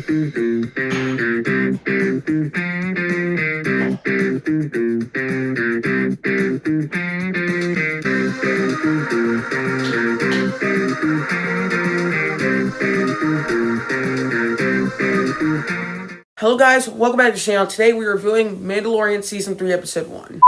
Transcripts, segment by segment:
Hello guys, welcome back to the channel. Today we're reviewing Mandalorian Season 3 Episode 1.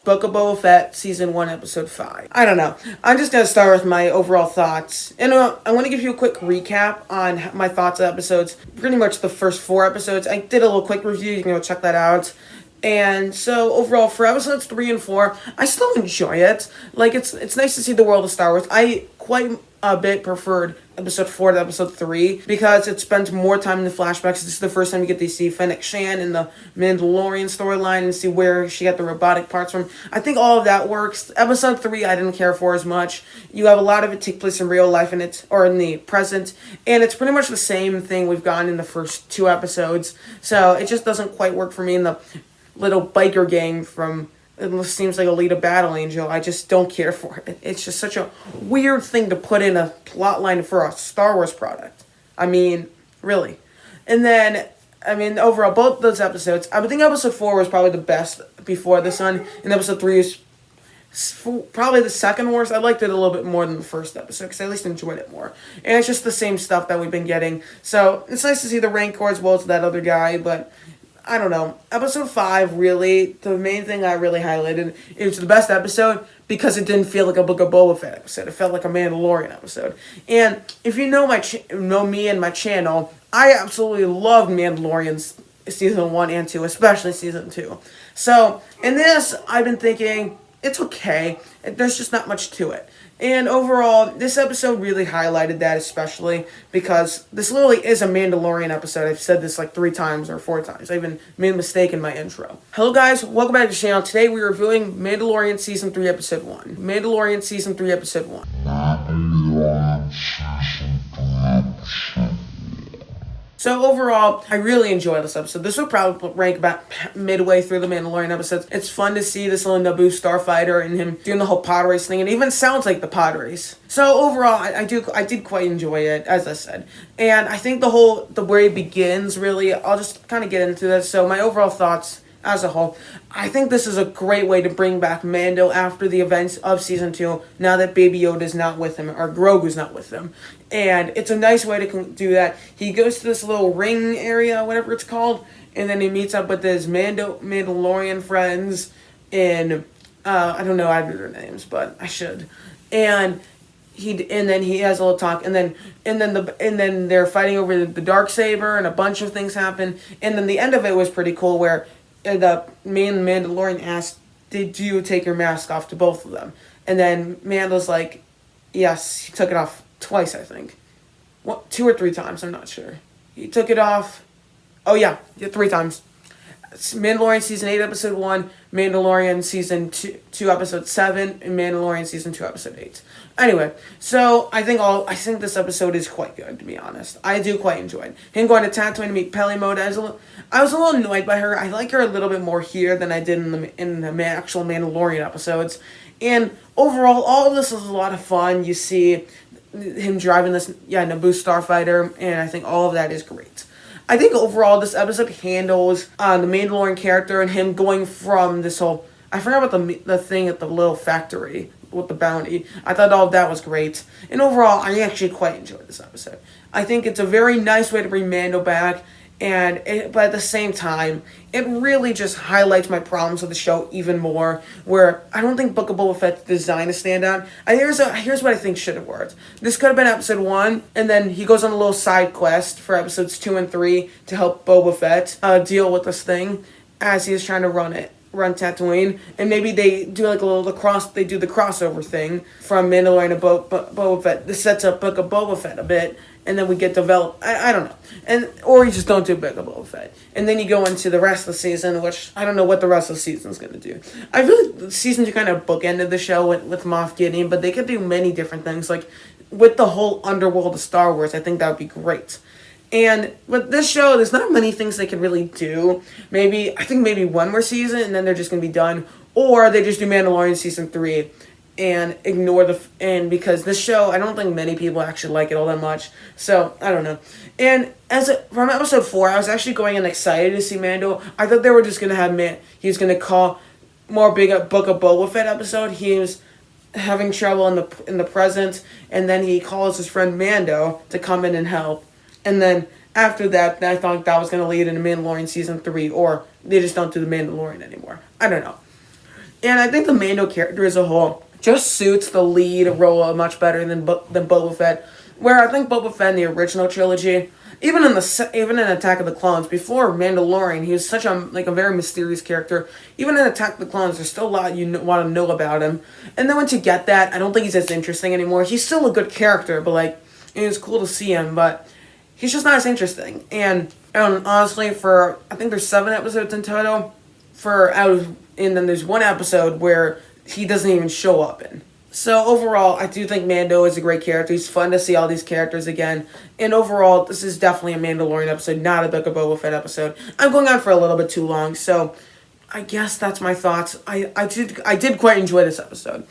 Book of Boba Fett Season 1 Episode 5. I don't know. I'm just going to start with my overall thoughts. And I want to give you a quick recap on my thoughts of episodes. Pretty much the first 4 episodes. I did a little quick review. You can go check that out. And so overall, for episodes 3 and 4, I still enjoy it. Like, it's nice to see the world of Star Wars. I quite a bit preferred episode 4 to episode 3 because it spends more time in the flashbacks. This is the first time you get to see Fennec Shan in the Mandalorian storyline and see where she got the robotic parts from. I think all of that works. Episode 3 I didn't care for as much. You have a lot of it take place in real life and or in the present, and it's pretty much the same thing we've gotten in the first 2 episodes. So it just doesn't quite work for me in the little biker gang from, it seems like Alita Battle Angel. I just don't care for it. It's just such a weird thing to put in a plot line for a Star Wars product. I mean, really. And then, overall, both those episodes, I would think episode 4 was probably the best before this one, and episode 3 is probably the second worst. I liked it a little bit more than the first episode, because I at least enjoyed it more. And it's just the same stuff that we've been getting. So, it's nice to see the Rancor as well as that other guy, but I don't know. Episode 5, really, the main thing I really highlighted, it was the best episode because it didn't feel like a Book of Boba Fett episode. It felt like a Mandalorian episode. And if you know know me and my channel, I absolutely loved Mandalorian's Season 1 and 2, especially Season 2. So, in this, I've been thinking, it's okay. There's just not much to it. And overall, this episode really highlighted that, especially because this literally is a Mandalorian episode. I've said this like 3 times or 4 times. I even made a mistake in my intro. Hello guys, welcome back to the channel. Today we're reviewing Mandalorian Season 3 Episode 1. Mandalorian Season 3 Episode 1. So overall, I really enjoyed this episode. This would probably rank about midway through the Mandalorian episodes. It's fun to see this little Naboo starfighter and him doing the whole pod race thing. It even sounds like the pod race. So overall, I did quite enjoy it, as I said. And I think the way it begins, really, I'll just kind of get into this. So my overall thoughts as a whole, I think this is a great way to bring back Mando after the events of Season 2, now that Baby Yoda's not with him, or Grogu's not with him. And it's a nice way to do that. He goes to this little ring area, whatever it's called, and then he meets up with his Mandalorian friends in, I don't know either of their names, but I should. And then he has a little talk, and then they're fighting over the Darksaber, and a bunch of things happen. And then the end of it was pretty cool, where the main Mandalorian asked, "Did you take your mask off?" to both of them. And then Mando's like, yes, he took it off twice, I think. 2 or 3 times, I'm not sure. He took it off, 3 times. Mandalorian Season 8, Episode 1, Mandalorian Season 2 Episode 7, and Mandalorian Season 2, Episode 8. Anyway, so I think this episode is quite good, to be honest. I do quite enjoy it. Him going to Tatooine to meet Peli Motto, I was a little annoyed by her. I like her a little bit more here than I did in the actual Mandalorian episodes. And overall, all of this is a lot of fun. You see him driving this Naboo starfighter, and I think all of that is great. I think overall this episode handles the Mandalorian character and him going from this whole, I forgot about the thing at the little factory with the bounty. I thought all of that was great. And overall, I actually quite enjoyed this episode. I think it's a very nice way to bring Mando back, but at the same time, it really just highlights my problems with the show even more, where I don't think Book of Boba Fett's design is stand out. Here's what I think should have worked. This could have been episode 1, and then he goes on a little side quest for episodes 2 and 3 to help Boba Fett deal with this thing as he's trying to run Tatooine, and maybe they do like the crossover thing from Mandalorian to Boba Fett. This sets up Book of Boba Fett a bit, and then we get developed. I don't know, or you just don't do Book of Boba Fett, and then you go into the rest of the season, which I don't know what the rest of the season is gonna do. I feel like the season kind of bookended the show with Moff Gideon, but they could do many different things, like with the whole underworld of Star Wars. I think that would be great. And with this show, there's not many things they can really do. I think maybe one more season, and then they're just going to be done. Or they just do Mandalorian Season 3, and and because this show, I don't think many people actually like it all that much. So I don't know. And from episode 4, I was actually going in excited to see Mando. I thought they were just gonna have he was gonna call more big up Book of Boba Fett episode. He was having trouble in the present, and then he calls his friend Mando to come in and help. And then after that, I thought that was gonna lead into Mandalorian season 3, or they just don't do the Mandalorian anymore. I don't know. And I think the Mando character as a whole just suits the lead role much better than Boba Fett. Where I think Boba Fett in the original trilogy, even in Attack of the Clones, before Mandalorian, he was such a very mysterious character. Even in Attack of the Clones, there's still a lot you want to know about him. And then once you get that, I don't think he's as interesting anymore. He's still a good character, but it was cool to see him, but he's just not as interesting. And honestly, I think there's 7 episodes in total. And then there's one episode where he doesn't even show up in. So overall, I do think Mando is a great character. He's fun to see all these characters again. And overall, this is definitely a Mandalorian episode, not a Book of Boba Fett episode. I'm going on for a little bit too long, so I guess that's my thoughts. I did quite enjoy this episode.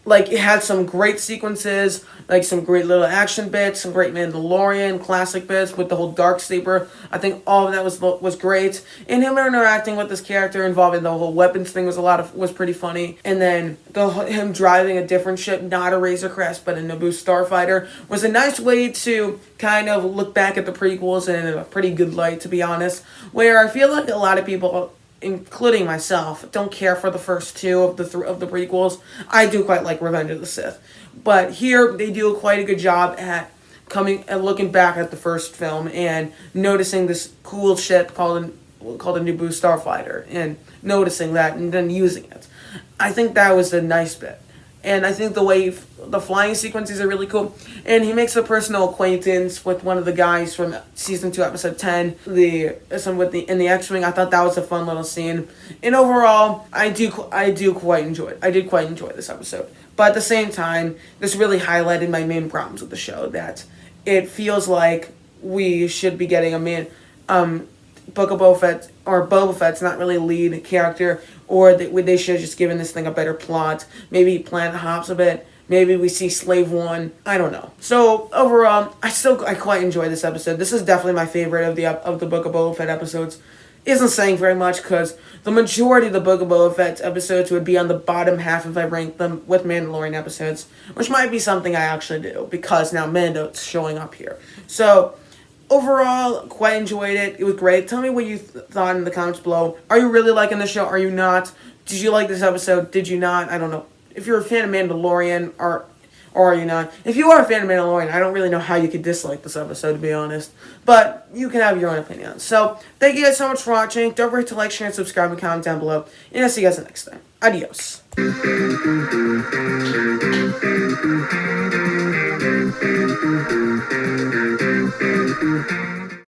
It had some great sequences, some great little action bits, some great Mandalorian classic bits with the whole Dark Sleeper. I think all of that was great. And him interacting with this character involving the whole weapons thing was pretty funny. And then him driving a different ship, not a Razor Crest, but a Naboo Starfighter, was a nice way to kind of look back at the prequels in a pretty good light, to be honest. Where I feel like a lot of people, including myself, don't care for the first 2 of the prequels. I do quite like Revenge of the Sith, but here they do quite a good job at looking back at the first film and noticing this cool ship called a Naboo Starfighter and noticing that and then using it. I think that was a nice bit. And I think the flying sequences are really cool. And he makes a personal acquaintance with one of the guys from season 2, episode 10, in the X-wing. I thought that was a fun little scene. And overall, I did quite enjoy this episode. But at the same time, this really highlighted my main problems with the show. That it feels like we should be getting Book of Boba Fett, or Boba Fett's not really lead character, or they should have just given this thing a better plot. Maybe Planet Hops a bit. Maybe we see Slave One. I don't know. So overall, I quite enjoy this episode. This is definitely my favorite of the Book of Boba Fett episodes. Isn't saying very much because the majority of the Book of Boba Fett episodes would be on the bottom half if I ranked them with Mandalorian episodes, which might be something I actually do because now Mando's showing up here. So overall, quite enjoyed it. It was great. Tell me what you thought in the comments below. Are you really liking the show? Are you not? Did you like this episode? Did you not? I don't know. If you're a fan of Mandalorian, or are you not? If you are a fan of Mandalorian, I don't really know how you could dislike this episode, to be honest. But you can have your own opinion. So, thank you guys so much for watching. Don't forget to like, share, and subscribe, and comment down below. And I'll see you guys next time. Adios.